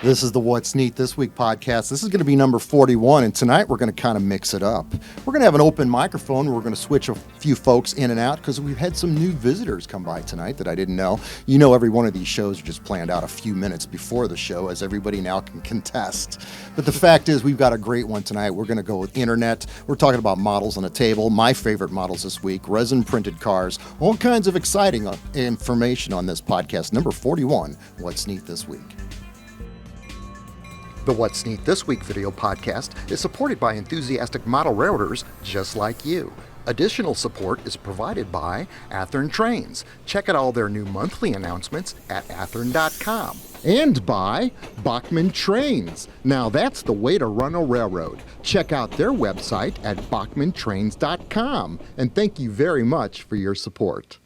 This is the What's Neat This Week podcast. This is going to be number 41, and tonight we're going to kind of mix it up. We're going to have an open microphone. We're going to switch a few folks in and out because we've had some new visitors come by tonight that I didn't know. You know, every one of these shows are just planned out a few minutes before the show, as everybody now can contest. But the fact is, we've got a great one tonight. We're going to go with internet. We're talking about models on a table, my favorite models this week, resin-printed cars, all kinds of exciting information on this podcast. Number 41, What's Neat This Week. The What's Neat This Week video podcast is supported by enthusiastic model railroaders just like you. Additional support is provided by Athearn Trains. Check out all their new monthly announcements at athearn.com. And by Bachmann Trains. Now that's the way to run a railroad. Check out their website at bachmanntrains.com. And thank you very much for your support.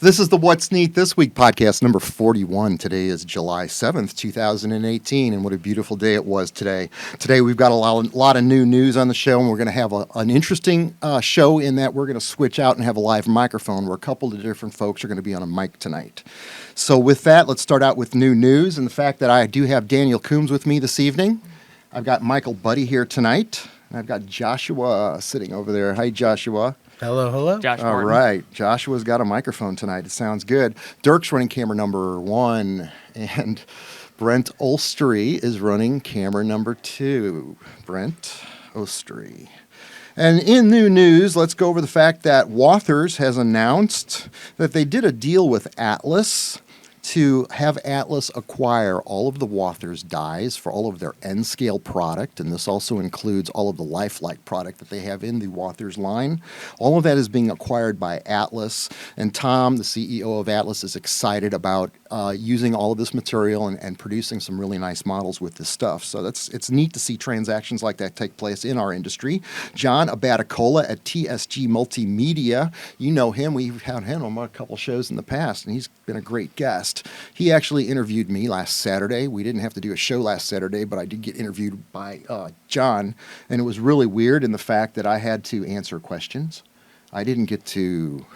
This is the What's Neat This Week podcast, number 41. Today is July 7th, 2018, and what a beautiful day it was today. Today we've got a lot of new news on the show, and we're going to have an interesting show in that we're going to switch out and have a live microphone where a couple of different folks are going to be on a mic tonight. So with that, let's start out with new news and the fact that I do have Daniel Coombs with me this evening. I've got Michael Budde here tonight, and I've got Joshua sitting over there. Hi, Joshua. Hello, hello. Josh All Barton. right. Joshua's got a microphone tonight. It sounds good. Dirk's running camera number 1, and Brent Olstery is running camera number 2. Brent Olstery. And in new news, let's go over the fact that Wathers has announced that they did a deal with Atlas to have Atlas acquire all of the Wathers dies for all of their N-scale product, and this also includes all of the lifelike product that they have in the Wathers line. All of that is being acquired by Atlas, and Tom, the CEO of Atlas, is excited about using all of this material and producing some really nice models with this stuff. So it's neat to see transactions like that take place in our industry. John Abatacola at Tsg Multimedia, you know him. We've had him on a couple shows in the past, and he's been a great guest. He actually interviewed me last Saturday. We didn't have to do a show last Saturday, but I did get interviewed by John, and it was really weird in the fact that I had to answer questions. I didn't get to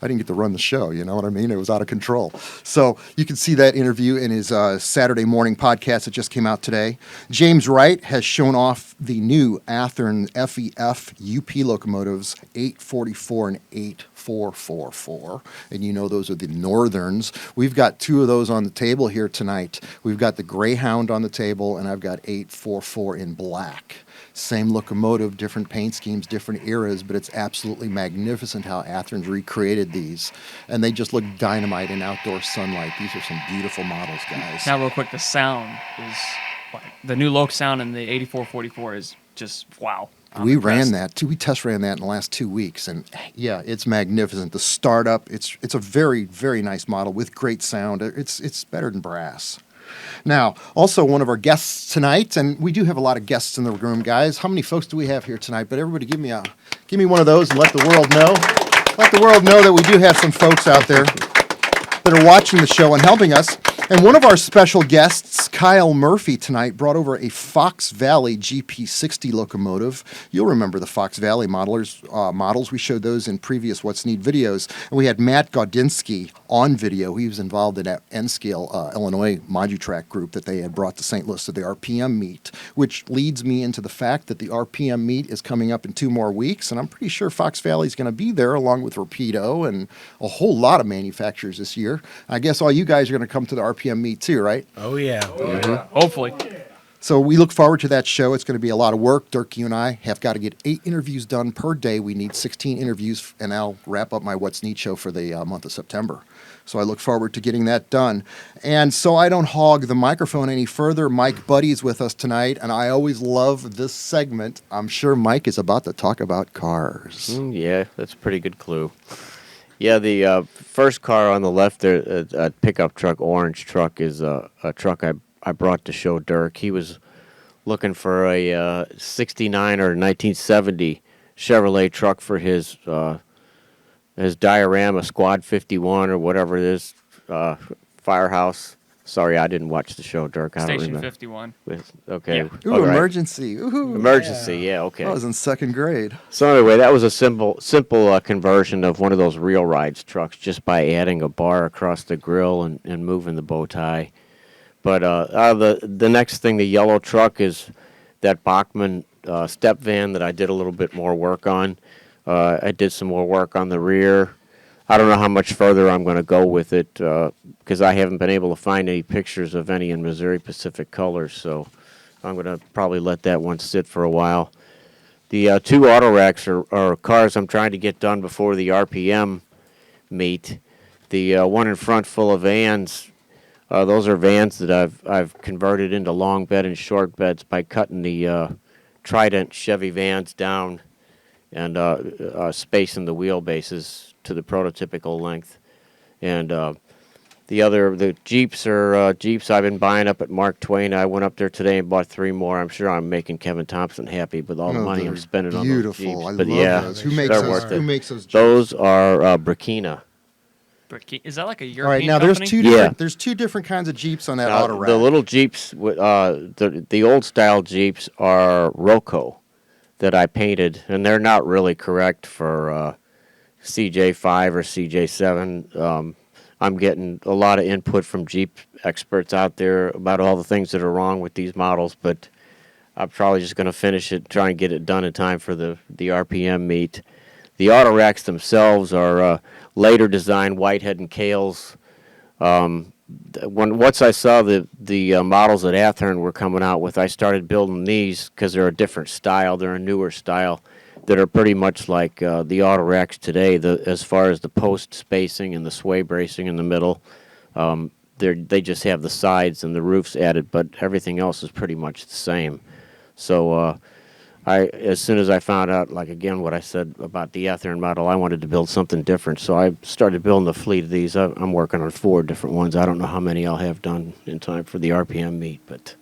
run the show, you know what I mean? It was out of control. So you can see that interview in his Saturday morning podcast that just came out today. James Wright has shown off the new Athearns FEF UP locomotives 844 and 8444. And you know those are the Northerns. We've got 2 of those on the table here tonight. We've got the Greyhound on the table, and I've got 844 in black. Same locomotive, different paint schemes, different eras, but it's absolutely magnificent how Athearns recreated these. And they just look dynamite in outdoor sunlight. These are some beautiful models, guys. Now, real quick, the sound is like the new Loke sound in the 8444 is just wow. We ran that too. We test ran that in the last 2 weeks, and yeah, it's magnificent. The startup, it's a very, very nice model with great sound. It's better than brass. Now, also one of our guests tonight, and we do have a lot of guests in the room, guys. How many folks do we have here tonight? But everybody, give me one of those and let the world know. Let the world know that we do have some folks out there that are watching the show and helping us. And one of our special guests, Kyle Murphy, tonight brought over a Fox Valley GP60 locomotive. You'll remember the Fox Valley models. We showed those in previous What's Neat videos. And we had Matt Gaudinsky on video. He was involved in that N-Scale Illinois Modutrack group that they had brought to St. Louis to the RPM meet, which leads me into the fact that the RPM meet is coming up in 2 more weeks. And I'm pretty sure Fox Valley is going to be there along with Rapido and a whole lot of manufacturers this year. I guess all you guys are going to come to the RPM meet too, right? Oh, yeah. Hopefully. So we look forward to that show. It's going to be a lot of work. Dirk, you and I have got to get 8 interviews done per day. We need 16 interviews, and I'll wrap up my What's Neat show for the month of September. So I look forward to getting that done. And so I don't hog the microphone any further. Mike Budde is with us tonight, and I always love this segment. I'm sure Mike is about to talk about cars. Yeah, that's a pretty good clue. Yeah, the first car on the left there, a pickup truck, orange truck, is a truck I brought to show Dirk. He was looking for a 69 or 1970 Chevrolet truck for his diorama Squad 51 or whatever it is, firehouse Sorry, I didn't watch the show, Dirk. I don't Station remember. 51. Okay. Yeah. Ooh, All right. emergency. Ooh. Emergency. Yeah. Okay. I was in second grade. So anyway, that was a simple conversion of one of those real rides trucks, just by adding a bar across the grill and moving the bow tie. But the next thing, the yellow truck, is that Bachmann Step van that I did a little bit more work on. I did some more work on the rear. I don't know how much further I'm going to go with it because I haven't been able to find any pictures of any in Missouri Pacific colors, so I'm going to probably let that one sit for a while. The two auto racks are cars I'm trying to get done before the RPM meet. The one in front full of vans, those are vans that I've converted into long bed and short beds by cutting the Trident Chevy vans down and spacing the wheelbases to the prototypical length. And the Jeeps are Jeeps I've been buying up at Mark Twain. I went up there today and bought 3 more. I'm sure I'm making Kevin Thompson happy with all the money I'm spending on those Jeeps. Beautiful. I But love yeah, those. Who they're makes worth those? it. Who makes those? Those are Burkina. Is that like a European All right, now company? there's two Yeah. different, there's two different kinds of Jeeps on that auto rack. The little Jeeps, the old style Jeeps are Roco that I painted, and they're not really correct for CJ5 or CJ7. I'm getting a lot of input from Jeep experts out there about all the things that are wrong with these models, but I'm probably just going to finish it, try and get it done in time for the RPM meet. The auto racks themselves are later designed Whitehead and Kales. Once I saw the models that Athearn were coming out with, I started building these because they're a different style. They're a newer style that are pretty much like the auto racks today. As far as the post spacing and the sway bracing in the middle, they just have the sides and the roofs added, but everything else is pretty much the same. So as soon as I found out, like again, what I said about the Athearn model, I wanted to build something different. So I started building a fleet of these. I'm working on 4 different ones. I don't know how many I'll have done in time for the RPM meet, but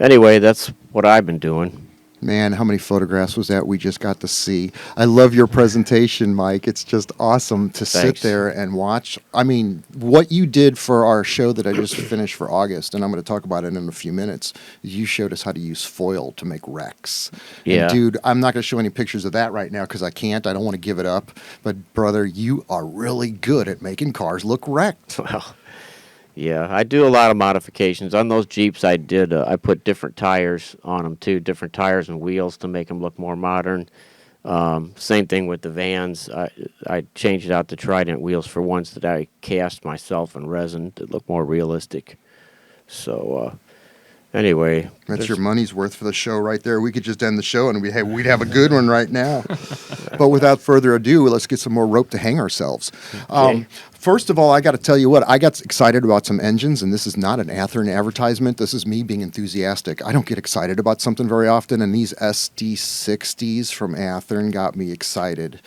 anyway, that's what I've been doing. Man, how many photographs was that we just got to see? I love your presentation, Mike. It's just awesome to Thanks. sit there and watch. I mean, what you did for our show that I just finished for August, and I'm going to talk about it in a few minutes, you showed us how to use foil to make wrecks. Yeah. And dude, I'm not going to show any pictures of that right now because I can't. I don't want to give it up. But, brother, you are really good at making cars look wrecked. Well, yeah, I do a lot of modifications on those Jeeps. I put different tires on them too, different tires and wheels to make them look more modern. Same thing with the vans. I changed out the Trident wheels for ones that I cast myself in resin that look more realistic. So anyway, That's your money's worth for the show right there. We could just end the show and we'd have a good one right now. But without further ado, let's get some more rope to hang ourselves. Okay. First of all, I got to tell you what, I got excited about some engines, and this is not an Athearn advertisement. This is me being enthusiastic. I don't get excited about something very often, and these SD60s from Athearn got me excited.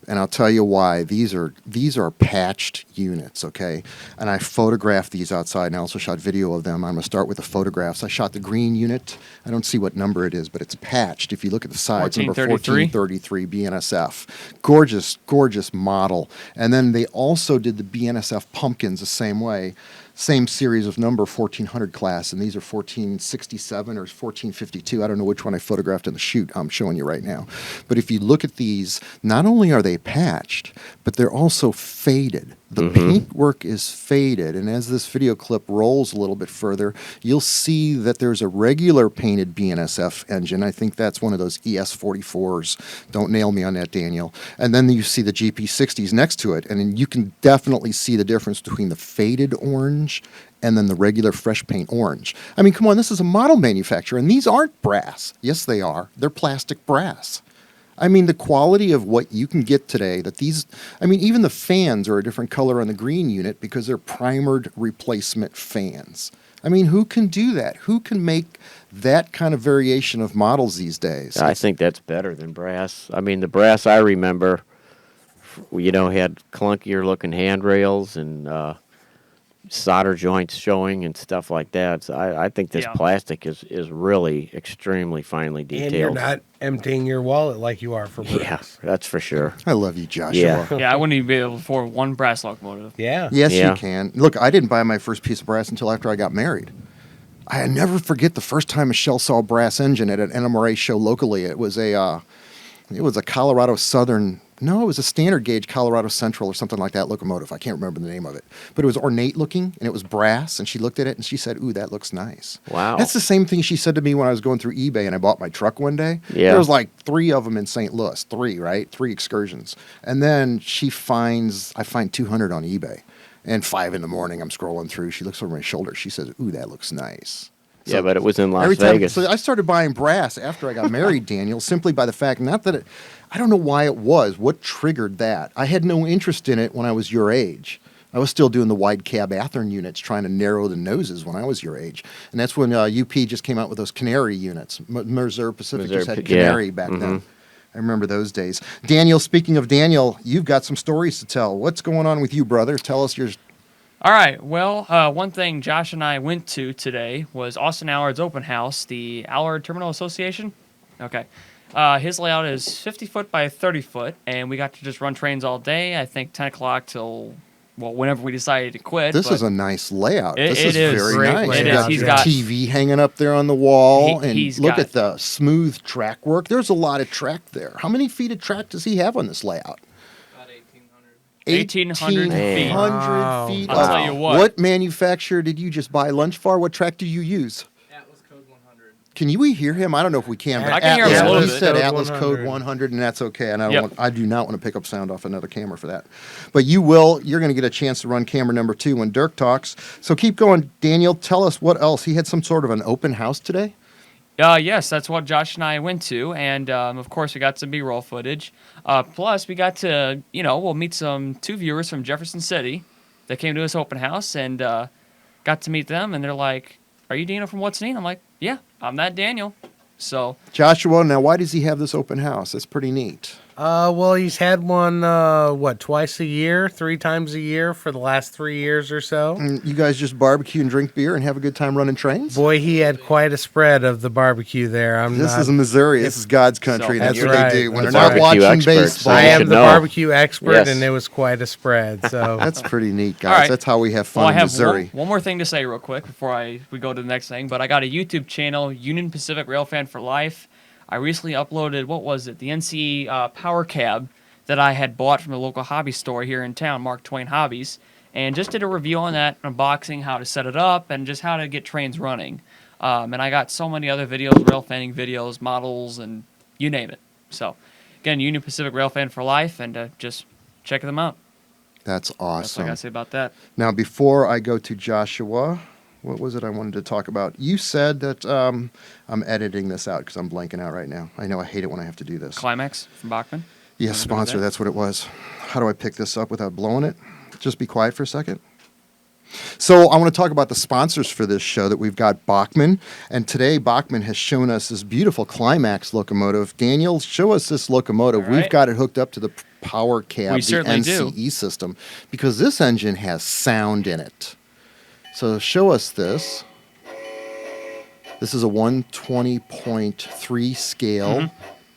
And I'll tell you why. These are patched units, okay? And I photographed these outside, and I also shot video of them. I'm going to start with the photographs. I shot the green unit. I don't see what number it is, but it's patched. If you look at the sides, number 1433 BNSF. Gorgeous, gorgeous model. And then they also did the BNSF Pumpkins the same way. Same series of number 1400 class, and these are 1467 or 1452. I don't know which one I photographed in the shoot I'm showing you right now. But if you look at these, not only are they patched, but they're also faded. The paintwork is faded, and as this video clip rolls a little bit further, you'll see that there's a regular painted BNSF engine. I think that's one of those ES44s. Don't nail me on that, Daniel. And then you see the GP60s next to it, and then you can definitely see the difference between the faded orange and then the regular fresh paint orange. I mean, come on, this is a model manufacturer, and these aren't brass. Yes, they are. They're plastic brass. I mean, the quality of what you can get today, even the fans are a different color on the green unit because they're primered replacement fans. I mean, who can do that? Who can make that kind of variation of models these days? I think that's better than brass. I mean, the brass I remember, had clunkier looking handrails and solder joints showing and stuff like that. So I think this Yeah. plastic is really extremely finely detailed. And you're not emptying your wallet like you are for brass. Yeah, that's for sure. I love you, Joshua. Yeah. Yeah, I wouldn't even be able to afford one brass locomotive. Yeah. Yes, Yeah. you can. Look, I didn't buy my first piece of brass until after I got married. I never forget the first time Michelle saw a brass engine at an NMRA show locally. It was a Colorado Southern. No, it was a standard gauge Colorado Central or something like that locomotive. I can't remember the name of it. But it was ornate looking, and it was brass, and she looked at it, and she said, ooh, that looks nice. Wow. That's the same thing she said to me when I was going through eBay, and I bought my truck one day. Yeah. There was like 3 of them in St. Louis. 3, right? 3 excursions. And then I find 200 on eBay. And 5 in the morning, I'm scrolling through. She looks over my shoulder. She says, ooh, that looks nice. Yeah, but it was in Las Every time, Vegas. so I started buying brass after I got married, Daniel, simply by the fact, not that I don't know why it was, what triggered that. I had no interest in it when I was your age. I was still doing the wide cab Athearn units, trying to narrow the noses when I was your age. And that's when UP just came out with those Canary units. Missouri Pacific just had Canary back then. I remember those days. Daniel, speaking of Daniel, you've got some stories to tell. What's going on with you, brother? Tell us yours. All right. Well, one thing Josh and I went to today was Austin Allard's open house, the Allard Terminal Association. Okay. His layout is 50 foot by 30 foot, and we got to just run trains all day. I think 10 o'clock till, well, whenever we decided to quit. This but is a nice layout. It- This it is is. very Great nice. layout. You It is. got He's the got- TV hanging up there on the wall, He- and he's look got- at the smooth track work. There's a lot of track there. How many feet of track does he have on this layout? About 1,800 feet. 1,800 Wow. feet. I'll tell you what. manufacturer did you just buy lunch for? What track do you use? Atlas Code 100. Can you hear him? I don't know if we can, but I can hear him a Atlas, little he bit. said Code Atlas 100. Code 100, and that's okay. And Yep. I do not want to pick up sound off another camera for that. But you're going to get a chance to run camera number 2 when Dirk talks. So keep going, Daniel. Tell us what else. He had some sort of an open house today? Yes, that's what Josh and I went to, and of course we got some B-roll footage. Plus, we got to, we'll meet 2 viewers from Jefferson City that came to this open house, and got to meet them, and they're like, "Are you Daniel from What's Neat?" I'm like, "Yeah, I'm that Daniel." So Joshua, now why does he have this open house? That's pretty neat. Well, he's had one, twice a year, 3 times a year for the last 3 years or so. And you guys just barbecue and drink beer and have a good time running trains? Boy, he had quite a spread of the barbecue there. This is Missouri. This is God's country. So- That's That's what right. they do when they're That's not right. watching Barbecue experts, baseball. I you am should the know. barbecue expert, Yes. and it was quite a spread. So That's pretty neat, guys. All right. That's how we have fun well, I in have Missouri. one more thing to say real quick before we go to the next thing, but I got a YouTube channel, Union Pacific Railfan for Life. I recently uploaded, the NC Power Cab that I had bought from the local hobby store here in town, Mark Twain Hobbies, and just did a review on that, unboxing, how to set it up, and just how to get trains running. And I got so many other videos, rail fanning videos, models, and you name it. So, again, Union Pacific Railfan for Life, and just check them out. That's That's what I awesome. got to say about that. Now, before I go to Joshua, what was it I wanted to talk about? You said that I'm editing this out because I'm blanking out right now. I know I hate it when I have to do this. Climax from Bachmann. Yes, Wanna go with sponsor, that? that's what it was. How do I pick this up without blowing it? Just be quiet for a second. So I want to talk about the sponsors for this show that we've got Bachmann. And today Bachmann has shown us this beautiful Climax locomotive. Daniel, show us this locomotive. All right. We've got it hooked up to the power cab, We the certainly do. NCE system, because this engine has sound in it. So show us this. This is a 120.3 scale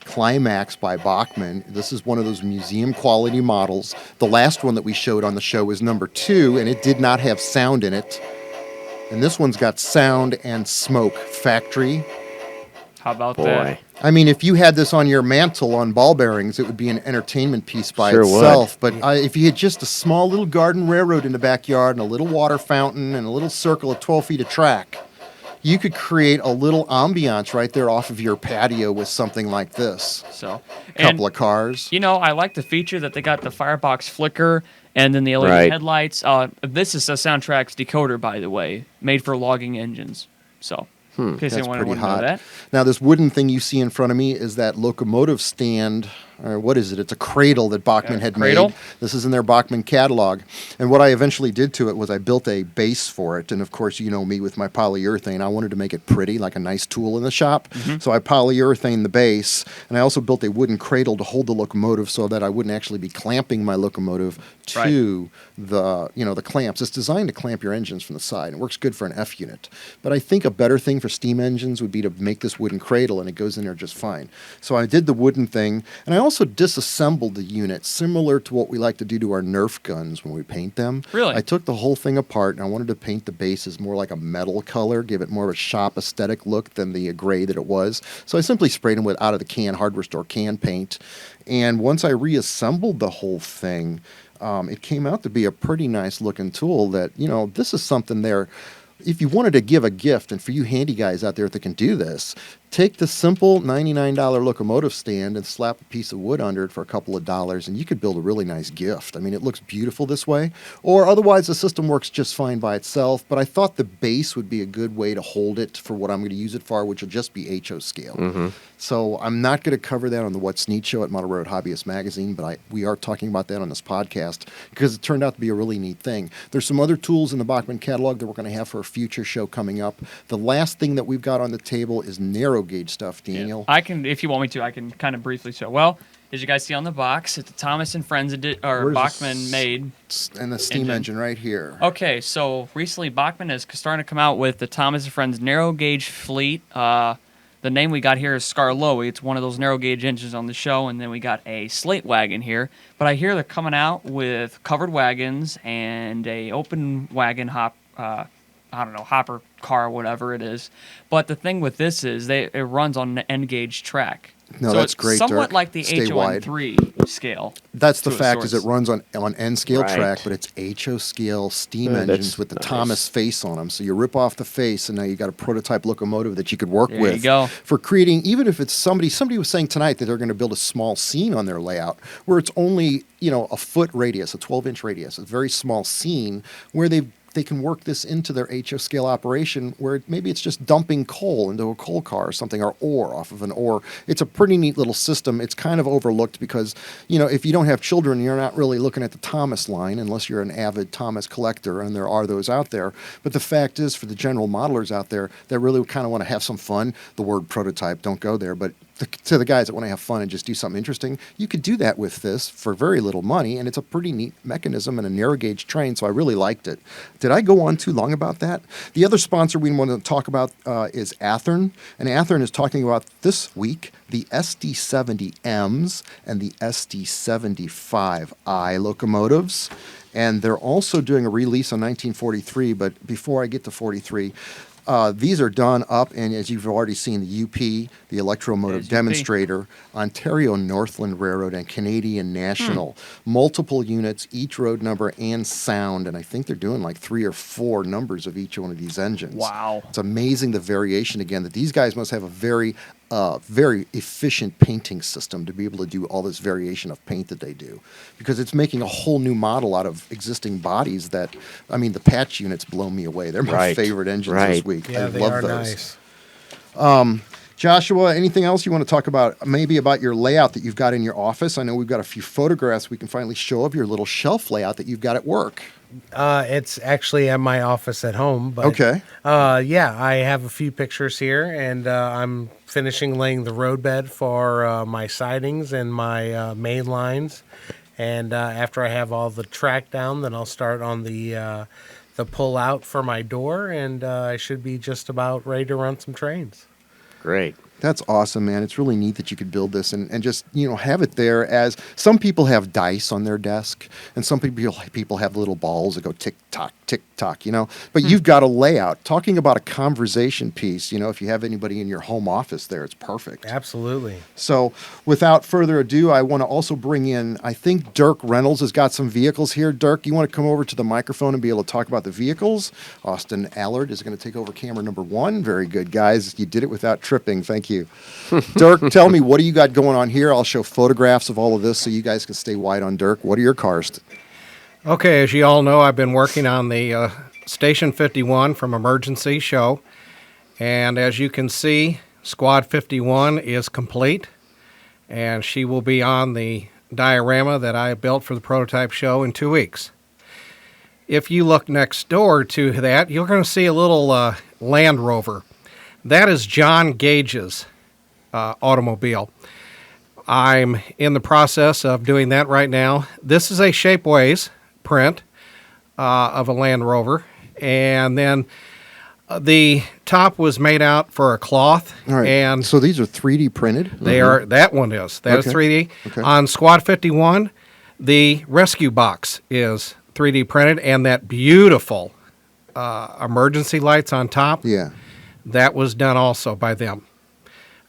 Climax by Bachmann. This is one of those museum quality models. The last one that we showed on the show was number 2, and it did not have sound in it. And this one's got sound and smoke factory. How about Boy. that? I mean, if you had this on your mantle on ball bearings, it would be an entertainment piece by Sure would. itself. But if you had just a small little garden railroad in the backyard and a little water fountain and a little circle of 12 feet of track, you could create a little ambiance right there off of your patio with something like this. So, Couple of cars. I like the feature that they got the firebox flicker and then the LED Right. headlights. This is a Soundtrack's decoder, by the way, made for logging engines. So, In case That's anyone pretty wouldn't know hot. that. Now, this wooden thing you see in front of me is that locomotive stand. Or what is it? It's a cradle that Bachmann had cradle? made. This is in their Bachmann catalog. And what I eventually did to it was I built a base for it. And of course, you know me with my polyurethane. I wanted to make it pretty, like a nice tool in the shop. So I polyurethane the base. And I also built a wooden cradle to hold the locomotive so that I wouldn't actually be clamping my locomotive to the clamps. It's designed to clamp your engines from the side. It works good for an F unit. But I think a better thing for steam engines would be to make this wooden cradle, and it goes in there just fine. So I did the wooden thing, and I also disassembled the unit, similar to what we like to do to our Nerf guns when we paint them. Really? I took the whole thing apart, and I wanted to paint the bases more like a metal color, give it more of a shop aesthetic look than the gray that it was. So I simply sprayed them with out-of-the-can hardware store can paint. And once I reassembled the whole thing, it came out to be a pretty nice looking tool that, this is something there. If you wanted to give a gift, and for you handy guys out there that can do this, take the simple $99 locomotive stand and slap a piece of wood under it for a couple of dollars, and you could build a really nice gift. I mean, it looks beautiful this way. Or otherwise, the system works just fine by itself, but I thought the base would be a good way to hold it for what I'm going to use it for, which will just be HO scale. So I'm not going to cover that on the What's Neat show at Model Railroad Hobbyist Magazine, but we are talking about that on this podcast because it turned out to be a really neat thing. There's some other tools in the Bachmann catalog that we're going to have for a future show coming up. The last thing that we've got on the table is narrow gauge stuff, Daniel. I can, if you want me to, I can kind of briefly show. Well, as you guys see on the box, it's a Thomas and Friends Where's Bachmann made. And the steam engine right here. Okay, so recently Bachmann is starting to come out with the Thomas and Friends narrow gauge fleet. The name we got here is Scarloey. It's one of those narrow gauge engines on the show, and then we got a slate wagon here. But I hear they're coming out with covered wagons and a open wagon hopper car, whatever it is. But the thing with this is it runs on an N gauge track. No, so that's it's great, somewhat Dirk. like the Stay wide. HON3 scale. That's the to a fact, is source. it runs on N scale Right. track, but it's HO scale steam Yeah, engines that's with the nice. Thomas face on them. So you rip off the face, and now you got a prototype locomotive that you could work There with you go. for creating. Even if it's somebody was saying tonight that they're going to build a small scene on their layout where it's only a foot radius, a 12-inch radius, a very small scene where they can work this into their HO scale operation where maybe it's just dumping coal into a coal car or something, or ore off of an ore. It's a pretty neat little system. It's kind of overlooked because, if you don't have children, you're not really looking at the Thomas line unless you're an avid Thomas collector, and there are those out there. But the fact is, for the general modelers out there that really kind of want to have some fun, the word prototype, don't go there, but to the guys that want to have fun and just do something interesting, you could do that with this for very little money, and it's a pretty neat mechanism and a narrow gauge train, so I really liked it. Did I go on too long about that? The other sponsor we want to talk about is Athearn, and Athearn is talking about this week the SD70Ms and the SD75I locomotives. And they're also doing a release on 1943, but before I get to 43, these are done up, and as you've already seen, the UP, the Electromotive UP. Demonstrator, Ontario Northland Railroad, and Canadian National. Multiple units, each road number and sound, and I think they're doing like 3 or 4 numbers of each one of these engines. Wow. It's amazing the variation, again, that these guys must have a very efficient painting system to be able to do all this variation of paint that they do, because it's making a whole new model out of existing bodies that, the patch units blow me away. They're my Right. favorite engines Right. this week. Yeah, I they love are those. nice. Joshua, anything else you want to talk about, maybe about your layout that you've got in your office? I know we've got a few photographs we can finally show of your little shelf layout that you've got at work. It's actually at my office at home. But, Okay. yeah, I have a few pictures here, and I'm finishing laying the roadbed for my sidings and my main lines. And after I have all the track down, then I'll start on the pull out for my door, and I should be just about ready to run some trains. Great. That's awesome, man. It's really neat that you could build this and just, have it there as some people have dice on their desk, and some people have little balls that go tick-tock, tick-tock, But you've got a layout. Talking about a conversation piece, if you have anybody in your home office there, it's perfect. Absolutely. So without further ado, I want to also bring in, I think Dirk Reynolds has got some vehicles here. Dirk, you want to come over to the microphone and be able to talk about the vehicles? Austin Allard is going to take over camera number 1. Very good, guys. You did it without tripping. Thank you. Dirk, tell me, what do you got going on here? I'll show photographs of all of this so you guys can stay wide on Dirk. What are your cars? Okay, as you all know, I've been working on the Station 51 from Emergency show, And as you can see, Squad 51 is complete, and she will be on the diorama that I built for the prototype show in 2 weeks. If you look next door to that, you're going to see a little Land Rover. That is John Gage's automobile. I'm in the process of doing that right now. This is a Shapeways print of a Land Rover, and then the top was made out for a cloth. All right. And so these are 3D printed? they are. That one is. That is Okay. 3D. Okay. On Squad 51, the rescue box is 3D printed, and that beautiful emergency lights on top, Yeah. that was done also by them.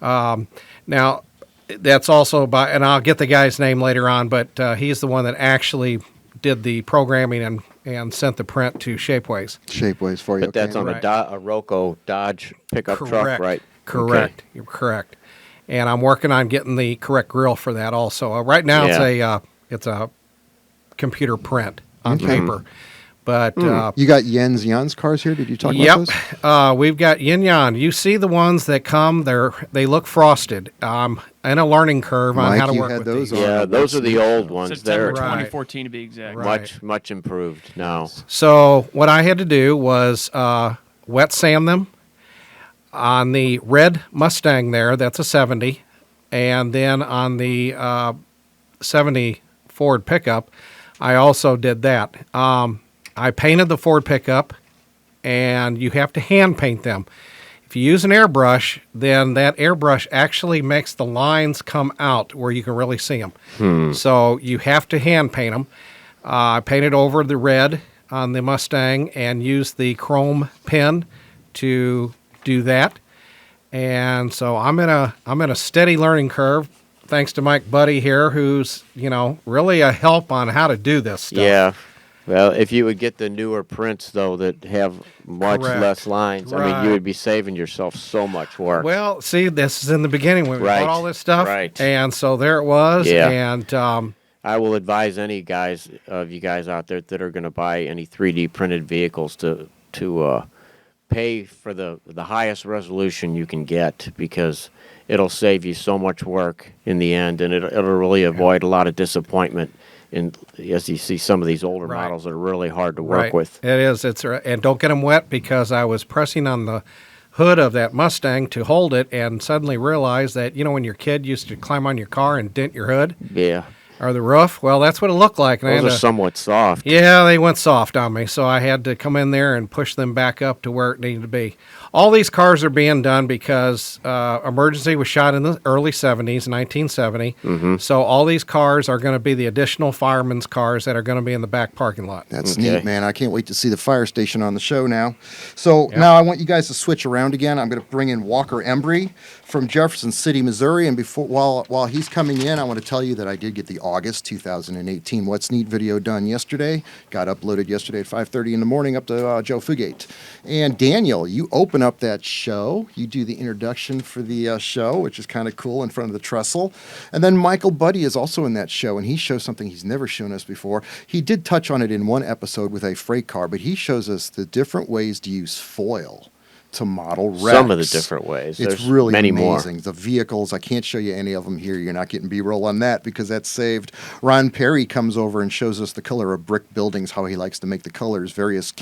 Now, that's also by, and I'll get the guy's name later on, but he's the one that actually did the programming and sent the print to Shapeways. Shapeways for you. But that's on Right. a Roco Dodge pickup truck, right? Correct. Okay. You're correct. And I'm working on getting the correct grill for that also. Right now it's a computer print on paper. But You got Jan's cars here? Did you talk about those? we've got Yin Yang. You see the ones that come, they look frosted. And a learning curve on Mike, how to you work had with those these. on. Yeah, those are the old ones. September They're Right. 2014 to be exact. Right. much improved now. So what I had to do was wet sand them on the red Mustang there. That's a 70. And then on the 70 Ford pickup, I also did that. I painted the Ford pickup, and you have to hand paint them. If you use an airbrush, then that airbrush actually makes the lines come out where you can really see them. So you have to hand paint them. I painted over the red on the Mustang and used the chrome pen to do that. And so I'm in a steady learning curve, thanks to Mike Budde here, who's really a help on how to do this stuff. Yeah. Well, if you would get the newer prints, though, that have much Correct. less lines, I mean, Right. you would be saving yourself so much work. Well, see, this is in the beginning when we Right. bought all this stuff, Right. and so there it was. Yeah. And I will advise any you guys out there that are going to buy any 3D printed vehicles to pay for the highest resolution you can get, because it'll save you so much work in the end, and it'll really avoid a lot of disappointment. As you see some of these older Right. models that are really hard to work right, with. it is. And don't get them wet, because I was pressing on the hood of that Mustang to hold it, and suddenly realized that when your kid used to climb on your car and dent your hood Yeah. or the roof, well, that's what it looked like. And I Those had are to- somewhat soft. Yeah, they went soft on me, so I had to come in there and push them back up to where it needed to be. All these cars are being done because Emergency was shot in the early 70s, 1970. So all these cars are going to be the additional firemen's cars that are going to be in the back parking lot. That's Okay. neat, man. I can't wait to see the fire station on the show now. So now I want you guys to switch around again. I'm going to bring in Walker Embry from Jefferson City, Missouri. And while he's coming in, I want to tell you that I did get the August 2018 What's Neat video done yesterday. Got uploaded yesterday at 5:30 in the morning up to Joe Fugate. And Daniel, you open up that show. You do the introduction for the show, which is kind of cool, in front of the trestle. And then Michael Budde is also in that show, and he shows something he's never shown us before. He did touch on it in one episode with a freight car, but he shows us the different ways to use foil to model wrecks. Some of the different ways. It's There's really many more. amazing. The vehicles, I can't show you any of them here. You're not getting B-roll on that because that's saved. Ron Perry comes over and shows us the color of brick buildings, how he likes to make the colors, various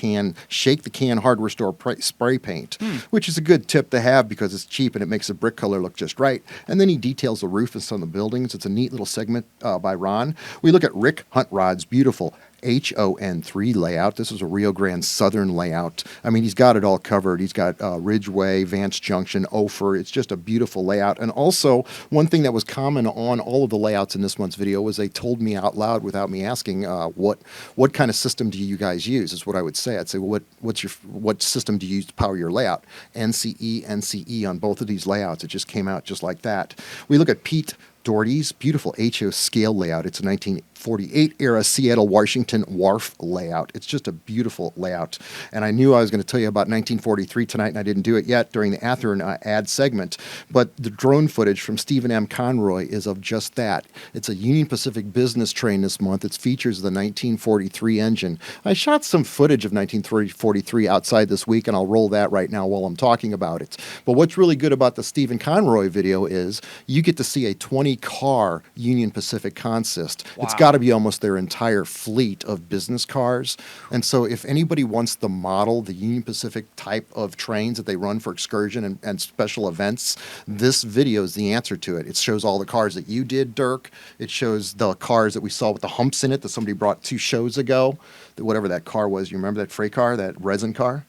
shake the can hardware store spray paint, which is a good tip to have because it's cheap and it makes the brick color look just right. And then he details the roof and some of the buildings. It's a neat little segment by Ron. We look at Rick Huntrod's beautiful HON3 layout. This is a Rio Grande Southern layout. I mean, he's got it all covered. He's got Ridgeway, Vance Junction, Ophir. It's just a beautiful layout. And also, one thing that was common on all of the layouts in this month's video was they told me out loud without me asking, what kind of system do you guys use, is what I would say. I'd say, well, what system do you use to power your layout? NCE on both of these layouts. It just came out just like that. We look at Pete Doherty's beautiful HO scale layout. It's a 1948 era Seattle, Washington wharf layout. It's just a beautiful layout. And I knew I was going to tell you about 1943 tonight, and I didn't do it yet during the Athearn ad segment. But the drone footage from Stephen M. Conroy is of just that. It's a Union Pacific business train this month. It features the 1943 engine. I shot some footage of 1943 outside this week, and I'll roll that right now while I'm talking about it. But what's really good about the Stephen Conroy video is you get to see a 20-car Union Pacific consist. Wow. It's got to be almost their entire fleet of business cars. And so if anybody wants the model, the Union Pacific type of trains that they run for excursion and special events, this video is the answer to it. It shows all the cars that you did, Dirk. It shows the cars that we saw with the humps in it that somebody brought 2 shows ago. Whatever that car was. You remember that freight car, that resin car?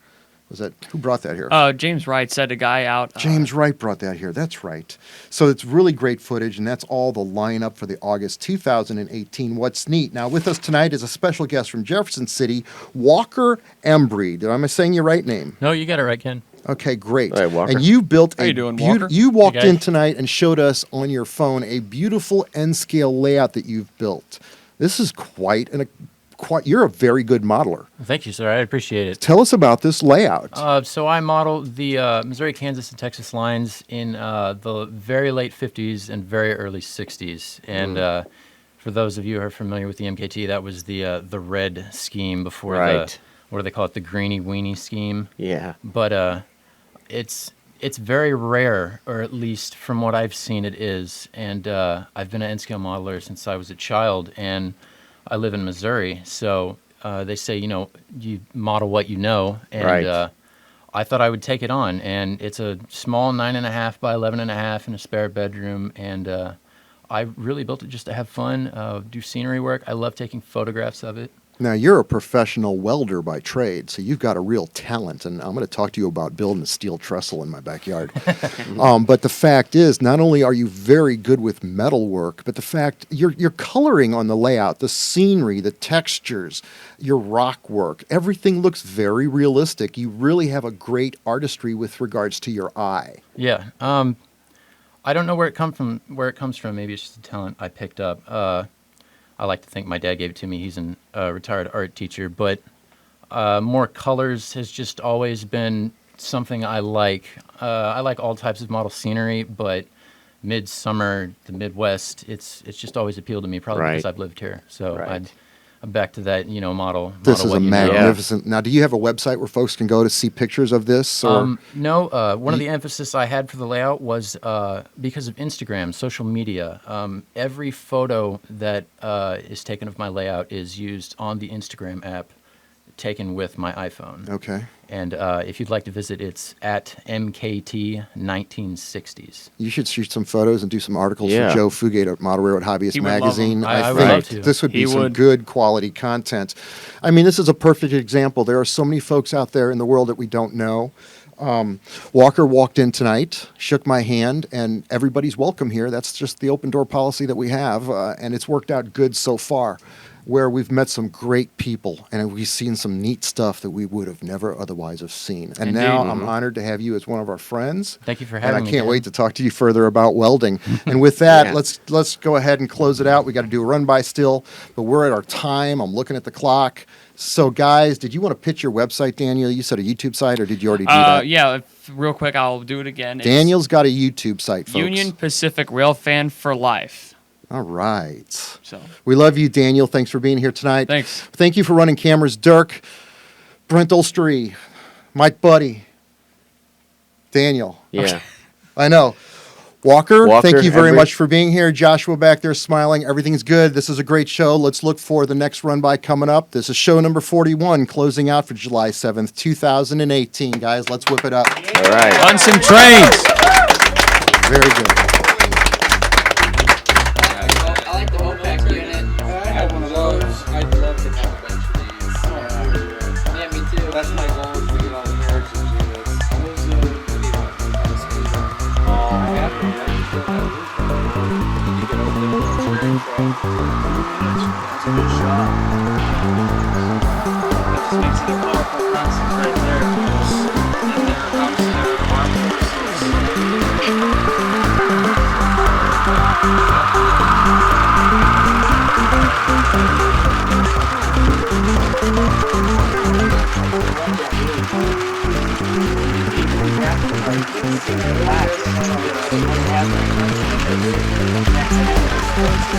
Who brought that here? James Wright sent a guy out. James Wright brought that here. That's right. So it's really great footage, and that's all the lineup for the August 2018 What's Neat. Now, with us tonight is a special guest from Jefferson City, Walker Embry. Am I saying your right name? No, you got it right, Ken. Okay, great. All right, Walker. And you built How you doing, Walker? You walked Hey, guys. in tonight and showed us on your phone a beautiful N-scale layout that you've built. This is you're a very good modeler. Thank you, sir. I appreciate it. Tell us about this layout. So I modeled the Missouri, Kansas, and Texas lines in the very late 50s and very early 60s. And for those of you who are familiar with the MKT, that was the red scheme before Right. what do they call it, the greeny weenie scheme. Yeah. But it's very rare, or at least from what I've seen, it is. And I've been an N-scale modeler since I was a child, and I live in Missouri, so they say, you model what you know, and Right. I thought I would take it on, and it's a small 9.5 by 11.5 in a spare bedroom, and I really built it just to have fun, do scenery work. I love taking photographs of it. Now, you're a professional welder by trade, so you've got a real talent, and I'm going to talk to you about building a steel trestle in my backyard. But the fact is, not only are you very good with metal work, but the fact you're coloring on the layout, the scenery, the textures, your rock work, everything looks very realistic. You really have a great artistry with regards to your eye. Yeah. I don't know where it comes from. Maybe it's just a talent I picked up. I like to think my dad gave it to me. He's a retired art teacher, but more colors has just always been something I like. I like all types of model scenery, but midsummer, the Midwest, it's just always appealed to me, probably Right. because I've lived here. So Right. I'm back to that, model. This model is what a you know. magnificent. Now, do you have a website where folks can go to see pictures of this? Or? No, one of the emphasis I had for the layout was because of Instagram, social media. Every photo that is taken of my layout is used on the Instagram app, taken with my iPhone. Okay. And if you'd like to visit, it's at MKT 1960s. You should shoot some photos and do some articles Yeah. for Joe Fugate at Model Railroad Hobbyist He would love Magazine. them. I would think love to. this would be He some would. good quality content. I mean, this is a perfect example. There are so many folks out there in the world that we don't know. Walker walked in tonight, shook my hand, and everybody's welcome here. That's just the open door policy that we have, and it's worked out good so far, where we've met some great people and we've seen some neat stuff that we would have never otherwise have seen. And now Indeed. I'm honored to have you as one of our friends. Thank you for And having I me. can't Dan. wait to talk to you further about welding. And with that, Yeah. let's go ahead and close it out. We got to do a run by still, but we're at our time. I'm looking at the clock. So, guys, did you want to pitch your website, Daniel? You said a YouTube site, or did you already do that? Yeah, real quick, I'll do it again. It's Daniel's got a YouTube site, folks. Union Pacific Railfan for Life. All right. So We love you, Daniel. Thanks for being here tonight. Thanks. Thank you for running cameras, Dirk, Brent Ulstery, Mike Budde, Daniel. Yeah. I know. Walker, Walker, thank you very Embry. much for being here. Joshua back there smiling. Everything's good. This is a great show. Let's look for the next run by coming up. This is show number 41, closing out for July 7th, 2018. Guys, let's whip it up. All right. run some trains. Very good. I like the OPEC unit. I have one of those. I'd love to have a bunch of these. Yeah, me too. That's my goal is to get all the heritage units. I have them. I just don't have room. You get over there with a train truck. That's a good shot. That just makes it a powerful concept right there. And there comes their armed forces. You can see the wax on the